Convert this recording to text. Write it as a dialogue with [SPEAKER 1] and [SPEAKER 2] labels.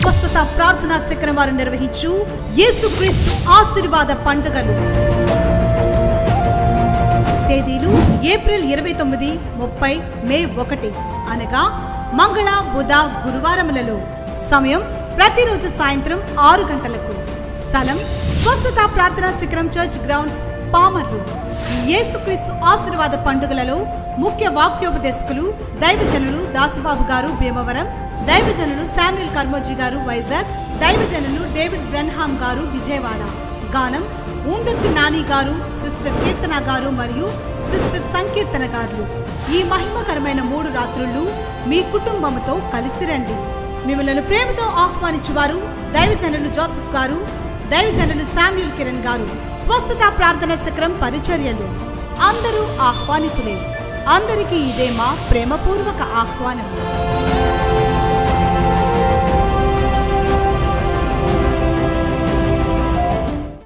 [SPEAKER 1] స్వస్థత ప్రార్థనా శిఖరం వారు నిర్వహించు యేసుక్రీస్తు ఆశీర్వాద పండుగలు. తేదీలు ఏప్రిల్ 29, 30, మే 1 అనగా మంగళ, బుధ, గురువారములలో. సమయం ప్రతిరోజు సాయంత్రం 6 గంటలకు. స్థలం స్వస్థత ప్రార్థనా శిఖరం చర్చ్ గ్రౌండ్స్, పామర్రు. యేసుక్రీస్తు ఆశీర్వాద పండుగలలో ముఖ్య వాక్యోపదేశకులు దైవజనులు దాసుబాబు గారు భీమవరం, దైవజనులు శామ్యుల్ కర్మోజీ గారు వైజాగ్, దైవజనులు డేవిడ్ బ్రెన్హామ్ గారు విజయవాడ. గానం ఊందర్తి నాని గారు, సిస్టర్ కీర్తన గారు మరియు సిస్టర్ సంకీర్తన గారు. ఈ మహిమకరమైన 3 రాత్రులు మీ కుటుంబంతో కలిసి రండి. మిమ్మల్ని ప్రేమతో ఆహ్వానించువారు దైవజనులు జోసెఫ్ గారు, దైవజనులు శామ్యుల్ కిరణ్ గారు. స్వస్థత ప్రార్థన శిఖరం పరిచర్యలు. అందరూ ఆహ్వానితులే. అందరికీ ఇదే మా ప్రేమపూర్వక ఆహ్వానం.